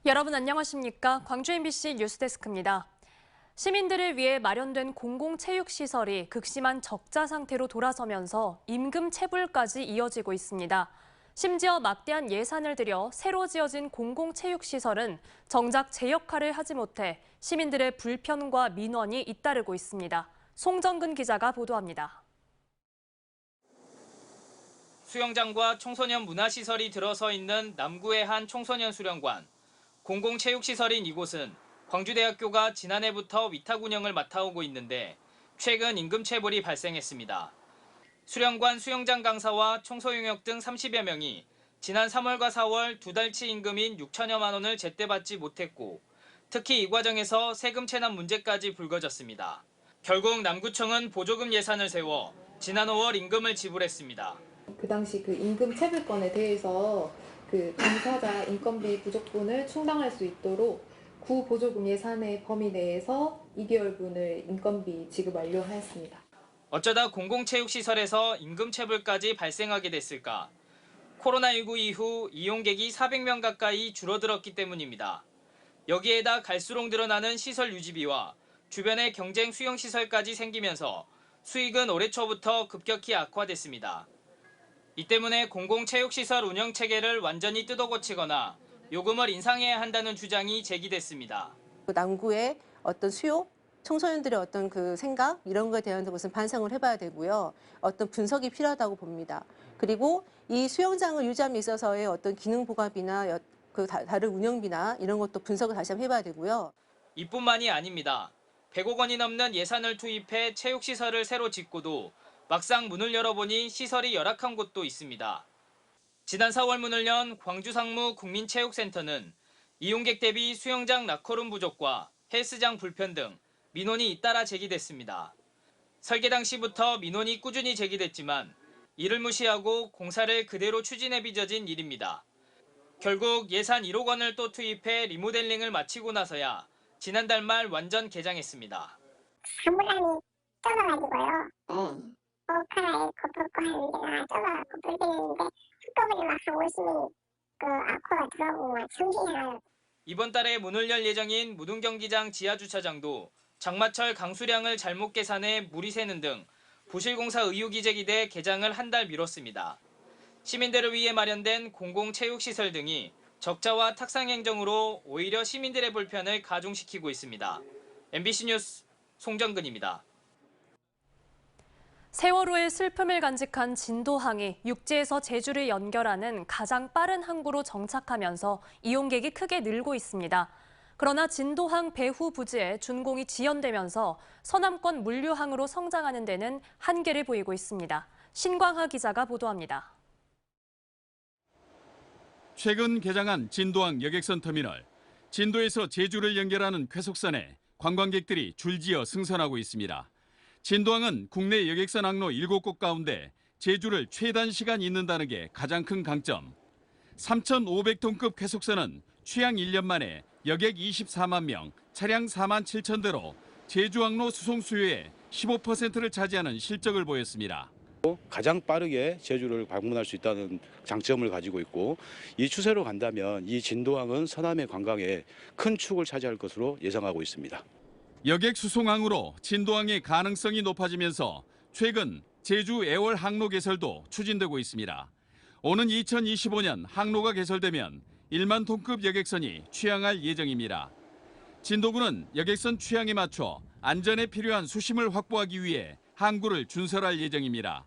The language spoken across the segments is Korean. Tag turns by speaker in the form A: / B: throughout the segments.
A: 여러분 안녕하십니까? 광주 MBC 뉴스데스크입니다. 시민들을 위해 마련된 공공체육시설이 극심한 적자 상태로 돌아서면서 임금 체불까지 이어지고 있습니다. 심지어 막대한 예산을 들여 새로 지어진 공공체육시설은 정작 제 역할을 하지 못해 시민들의 불편과 민원이 잇따르고 있습니다. 송정근 기자가 보도합니다.
B: 수영장과 청소년 문화시설이 들어서 있는 남구의 한 청소년 수련관. 공공체육시설인 이곳은 광주대학교가 지난해부터 위탁 운영을 맡아오고 있는데 최근 임금체불이 발생했습니다. 수련관 수영장 강사와 청소용역 등 30여 명이 지난 3월과 4월 두 달치 임금인 6천여만 원을 제때 받지 못했고 특히 이 과정에서 세금 체납 문제까지 불거졌습니다. 결국 남구청은 보조금 예산을 세워 지난 5월 임금을 지불했습니다.
C: 그 당시 그 임금 체불건에 대해서 그 당사자 인건비 부족분을 충당할 수 있도록 구 보조금 예산의 범위 내에서 2개월분을 인건비 지급 완료하였습니다.
B: 어쩌다 공공체육시설에서 임금체불까지 발생하게 됐을까? 코로나19 이후 이용객이 400명 가까이 줄어들었기 때문입니다. 여기에다 갈수록 늘어나는 시설 유지비와 주변에 경쟁 수영시설까지 생기면서 수익은 올해 초부터 급격히 악화됐습니다. 이 때문에 공공체육시설 운영체계를 완전히 뜯어고치거나 요금을 인상해야 한다는 주장이 제기됐습니다.
D: 남구의 어떤 수요, 청소년들의 어떤 그 생각 이런 거에 대한 것은 반성을 해봐야 되고요. 어떤 분석이 필요하다고 봅니다. 그리고 이 수영장을 유지함에 있어서의 어떤 기능 보강비나 그 다른 운영비나 이런 것도 분석을 다시 한번 해봐야 되고요.
B: 이뿐만이 아닙니다. 100억 원이 넘는 예산을 투입해 체육시설을 새로 짓고도 막상 문을 열어보니 시설이 열악한 곳도 있습니다. 지난 4월 문을 연 광주상무 국민체육센터는 이용객 대비 수영장 라커룸 부족과 헬스장 불편 등 민원이 잇따라 제기됐습니다. 설계 당시부터 민원이 꾸준히 제기됐지만 이를 무시하고 공사를 그대로 추진해 빚어진 일입니다. 결국 예산 1억 원을 또 투입해 리모델링을 마치고 나서야 지난달 말 완전 개장했습니다.
E: 사물함이 좁아가지고요. 옷갈아입고 벗고 하는 데가 좁아갖고 불편했는데 한꺼번에 막 한 50명이 아쿠아가 들어오고 막 정신이.
B: 이번 달에 문을 열 예정인 무등경기장 지하주차장도 장마철 강수량을 잘못 계산해 물이 새는 등 부실공사 의혹이 제기돼 개장을 한 달 미뤘습니다. 시민들을 위해 마련된 공공체육시설 등이 적자와 탁상행정으로 오히려 시민들의 불편을 가중시키고 있습니다. MBC 뉴스 송정근입니다.
A: 세월호의 슬픔을 간직한 진도항이 육지에서 제주를 연결하는 가장 빠른 항구로 정착하면서 이용객이 크게 늘고 있습니다. 그러나 진도항 배후 부지에 준공이 지연되면서 서남권 물류항으로 성장하는 데는 한계를 보이고 있습니다. 신광하 기자가 보도합니다.
F: 최근 개장한 진도항 여객선 터미널. 진도에서 제주를 연결하는 쾌속선에 관광객들이 줄지어 승선하고 있습니다. 진도항은 국내 여객선 항로 7곳 가운데 제주를 최단 시간 잇는다는 게 가장 큰 강점. 3,500톤급 쾌속선은 취항 1년 만에 여객 24만 명, 차량 4만 7천 대로 제주 항로 수송 수요의 15%를 차지하는 실적을 보였습니다.
G: 가장 빠르게 제주를 방문할 수 있다는 장점을 가지고 있고 이 추세로 간다면 이 진도항은 서남의 관광에 큰 축을 차지할 것으로 예상하고 있습니다.
F: 여객 수송항으로 진도항의 가능성이 높아지면서 최근 제주 애월 항로 개설도 추진되고 있습니다. 오는 2025년 항로가 개설되면 1만 톤급 여객선이 취항할 예정입니다. 진도군은 여객선 취항에 맞춰 안전에 필요한 수심을 확보하기 위해 항구를 준설할 예정입니다.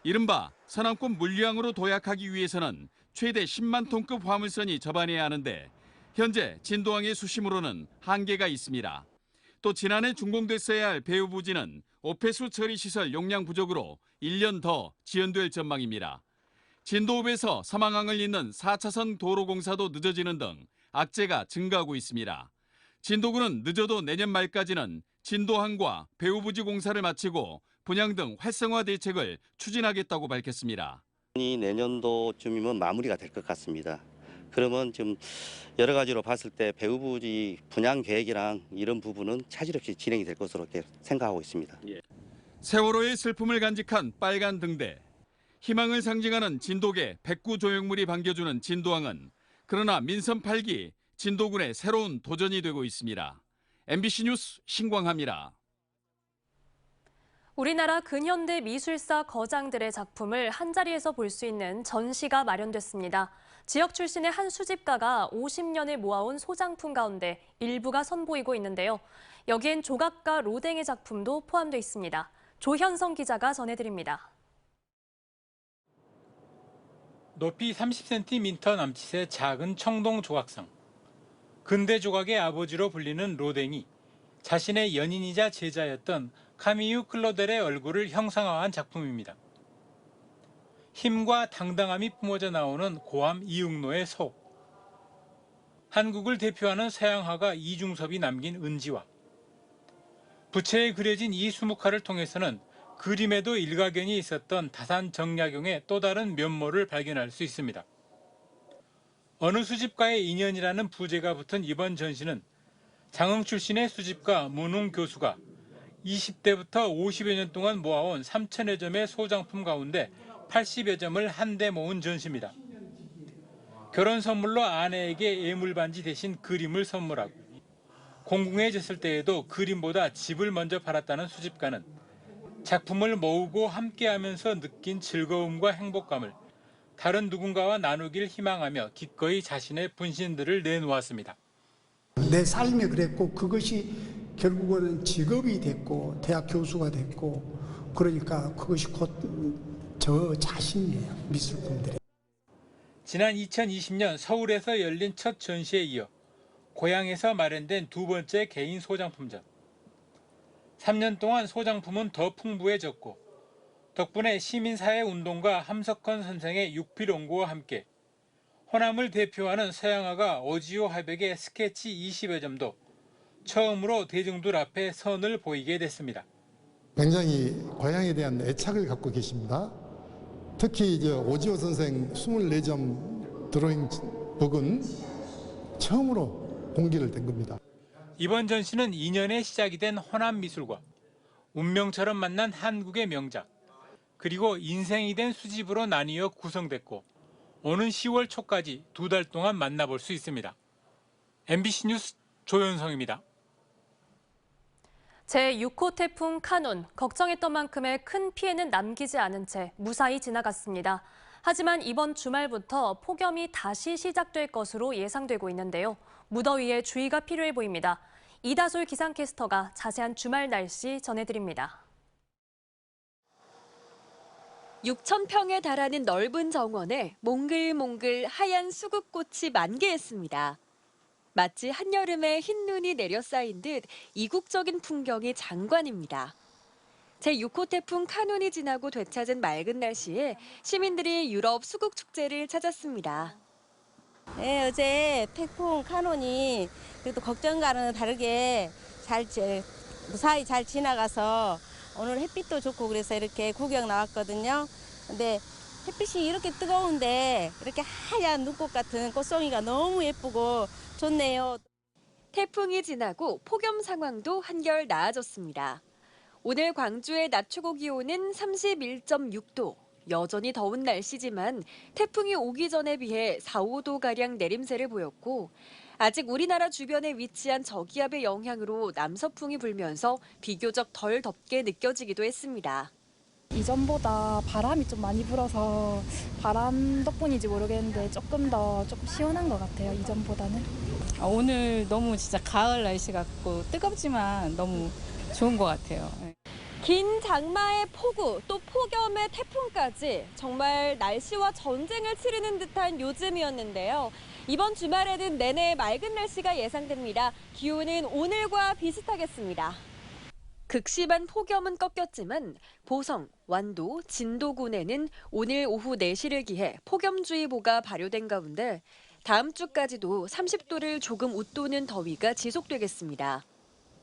F: 이른바 서남권 물류항으로 도약하기 위해서는 최대 10만 톤급 화물선이 접안해야 하는데 현재 진도항의 수심으로는 한계가 있습니다. 또 지난해 준공됐어야 할 배후 부지는 오폐수 처리 시설 용량 부족으로 1년 더 지연될 전망입니다. 진도읍에서 서망항을 잇는 4차선 도로 공사도 늦어지는 등 악재가 증가하고 있습니다. 진도군은 늦어도 내년 말까지는 진도항과 배후 부지 공사를 마치고 분양 등 활성화 대책을 추진하겠다고 밝혔습니다.
H: 내년도쯤이면 마무리가 될 것 같습니다. 그러면 좀 여러 가지로 봤을 때 배후부지 분양 계획이랑 이런 부분은 차질 없이 진행이 될 것으로 이렇게 생각하고 있습니다.
F: 세월호의 슬픔을 간직한 빨간 등대, 희망을 상징하는 진돗개 백구 조형물이 반겨주는 진도항은 그러나 민선 8기 진도군의 새로운 도전이 되고 있습니다. MBC 뉴스 신광하입니다.
A: 우리나라 근현대 미술사 거장들의 작품을 한자리에서 볼 수 있는 전시가 마련됐습니다. 지역 출신의 한 수집가가 50년을 모아온 소장품 가운데 일부가 선보이고 있는데요. 여기엔 조각가 로댕의 작품도 포함되어 있습니다. 조현성 기자가 전해드립니다.
I: 높이 30cm 남짓의 작은 청동 조각상. 근대 조각의 아버지로 불리는 로댕이 자신의 연인이자 제자였던 카미유 클로델의 얼굴을 형상화한 작품입니다. 힘과 당당함이 뿜어져 나오는 고함 이응노의 소. 한국을 대표하는 서양화가 이중섭이 남긴 은지화. 부채에 그려진 이 수묵화를 통해서는 그림에도 일가견이 있었던 다산 정약용의 또 다른 면모를 발견할 수 있습니다. 어느 수집가의 인연이라는 부제가 붙은 이번 전시는 장흥 출신의 수집가 문웅 교수가 20대부터 50여 년 동안 모아온 3,000여 점의 소장품 가운데 80여 점을 한데 모은 전시입니다. 결혼 선물로 아내에게 예물반지 대신 그림을 선물하고 공공해졌을 때에도 그림보다 집을 먼저 팔았다는 수집가는 작품을 모으고 함께하면서 느낀 즐거움과 행복감을 다른 누군가와 나누길 희망하며 기꺼이 자신의 분신들을 내놓았습니다.
J: 내 삶이 그랬고 그것이 결국은 직업이 됐고 대학 교수가 됐고 그러니까 그것이 곧 저 자신이에요. 미술품들이.
I: 지난 2020년 서울에서 열린 첫 전시에 이어 고향에서 마련된 두 번째 개인 소장품전. 3년 동안 소장품은 더 풍부해졌고 덕분에 시민사회 운동가 함석헌 선생의 육필원고와 함께 호남을 대표하는 서양화가 오지호 하백의 스케치 20여 점도 처음으로 대중들 앞에 선을 보이게 됐습니다.
K: 굉장히 고향에 대한 애착을 갖고 계십니다. 특히 이제 오지호 선생 24점 드로잉 북은 처음으로 공개를 된 겁니다.
I: 이번 전시는 2년에 시작이 된 호남 미술과 운명처럼 만난 한국의 명작, 그리고 인생이 된 수집으로 나뉘어 구성됐고 오는 10월 초까지 2달 동안 만나볼 수 있습니다. MBC 뉴스 조현성입니다.
A: 제6호 태풍 카눈, 걱정했던 만큼의 큰 피해는 남기지 않은 채 무사히 지나갔습니다. 하지만 이번 주말부터 폭염이 다시 시작될 것으로 예상되고 있는데요. 무더위에 주의가 필요해 보입니다. 이다솔 기상캐스터가 자세한 주말 날씨 전해드립니다.
L: 6,000평에 달하는 넓은 정원에 몽글몽글 하얀 수국꽃이 만개했습니다. 마치 한여름에 흰눈이 내려 쌓인 듯 이국적인 풍경이 장관입니다. 제6호 태풍 카눈이 지나고 되찾은 맑은 날씨에 시민들이 유럽 수국 축제를 찾았습니다.
M: 네, 어제 태풍 카눈이 그래도 걱정과는 다르게 무사히 잘 지나가서 오늘 햇빛도 좋고 그래서 이렇게 구경 나왔거든요. 근데 햇빛이 이렇게 뜨거운데 이렇게 하얀 눈꽃 같은 꽃송이가 너무 예쁘고 좋네요.
L: 태풍이 지나고 폭염 상황도 한결 나아졌습니다. 오늘 광주의 낮 최고 기온은 31.6도. 여전히 더운 날씨지만 태풍이 오기 전에 비해 4, 5도가량 내림세를 보였고 아직 우리나라 주변에 위치한 저기압의 영향으로 남서풍이 불면서 비교적 덜 덥게 느껴지기도 했습니다.
N: 이전보다 바람이 좀 많이 불어서 바람 덕분인지 모르겠는데 조금 시원한 것 같아요, 이전보다는.
O: 오늘 너무 진짜 가을 날씨 같고 뜨겁지만 너무 좋은 것 같아요.
L: 긴 장마의 폭우, 또 폭염의 태풍까지 정말 날씨와 전쟁을 치르는 듯한 요즘이었는데요. 이번 주말에는 내내 맑은 날씨가 예상됩니다. 기온은 오늘과 비슷하겠습니다. 극심한 폭염은 꺾였지만 보성, 완도, 진도군에는 오늘 오후 4시를 기해 폭염주의보가 발효된 가운데 다음 주까지도 30도를 조금 웃도는 더위가 지속되겠습니다.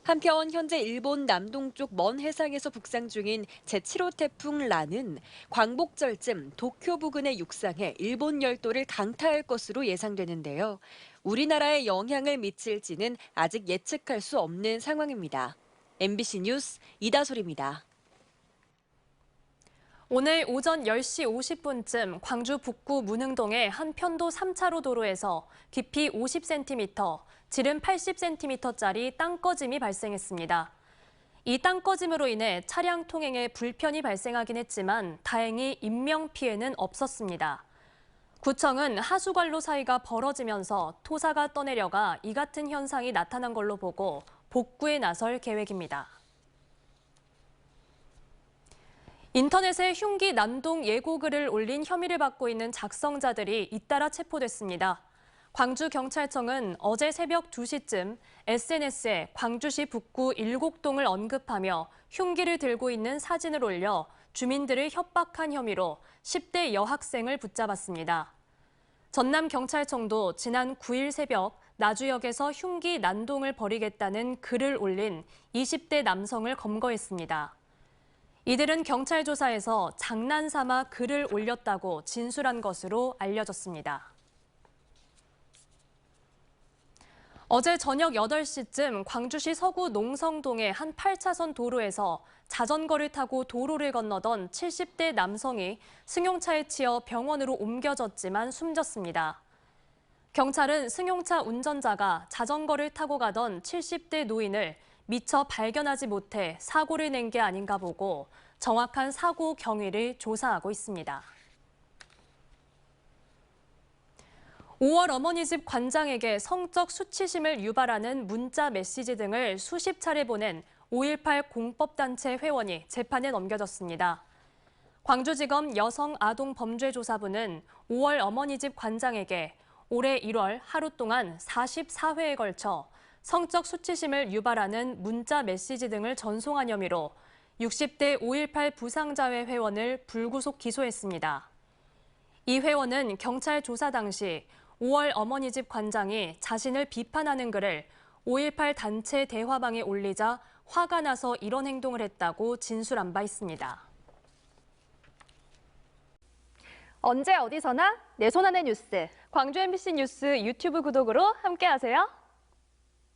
L: 한편 현재 일본 남동쪽 먼 해상에서 북상 중인 제7호 태풍 라는 광복절쯤 도쿄 부근에 육상해 일본 열도를 강타할 것으로 예상되는데요. 우리나라에 영향을 미칠지는 아직 예측할 수 없는 상황입니다. MBC 뉴스 이다솔입니다.
A: 오늘 오전 10시 50분쯤 광주 북구 문흥동의 한 편도 3차로 도로에서 깊이 50cm, 지름 80cm짜리 땅꺼짐이 발생했습니다. 이 땅꺼짐으로 인해 차량 통행에 불편이 발생하긴 했지만 다행히 인명 피해는 없었습니다. 구청은 하수관로 사이가 벌어지면서 토사가 떠내려가 이 같은 현상이 나타난 걸로 보고 복구에 나설 계획입니다. 인터넷에 흉기 난동 예고글을 올린 혐의를 받고 있는 작성자들이 잇따라 체포됐습니다. 광주경찰청은 어제 새벽 2시쯤 SNS에 광주시 북구 일곡동을 언급하며 흉기를 들고 있는 사진을 올려 주민들을 협박한 혐의로 10대 여학생을 붙잡았습니다. 전남경찰청도 지난 9일 새벽 나주역에서 흉기 난동을 벌이겠다는 글을 올린 20대 남성을 검거했습니다. 이들은 경찰 조사에서 장난삼아 글을 올렸다고 진술한 것으로 알려졌습니다. 어제 저녁 8시쯤 광주시 서구 농성동의 한 8차선 도로에서 자전거를 타고 도로를 건너던 70대 남성이 승용차에 치여 병원으로 옮겨졌지만 숨졌습니다. 경찰은 승용차 운전자가 자전거를 타고 가던 70대 노인을 미처 발견하지 못해 사고를 낸 게 아닌가 보고 정확한 사고 경위를 조사하고 있습니다. 5월 어머니집 관장에게 성적 수치심을 유발하는 문자 메시지 등을 수십 차례 보낸 5.18 공법단체 회원이 재판에 넘겨졌습니다. 광주지검 여성아동범죄조사부는 5월 어머니집 관장에게 올해 1월 하루 동안 44회에 걸쳐 성적 수치심을 유발하는 문자 메시지 등을 전송한 혐의로 60대 5.18 부상자회 회원을 불구속 기소했습니다. 이 회원은 경찰 조사 당시 5월 어머니집 관장이 자신을 비판하는 글을 5.18 단체 대화방에 올리자 화가 나서 이런 행동을 했다고 진술한 바 있습니다.
P: 언제 어디서나 내 손 안의 뉴스. 광주 MBC 뉴스 유튜브 구독으로 함께하세요.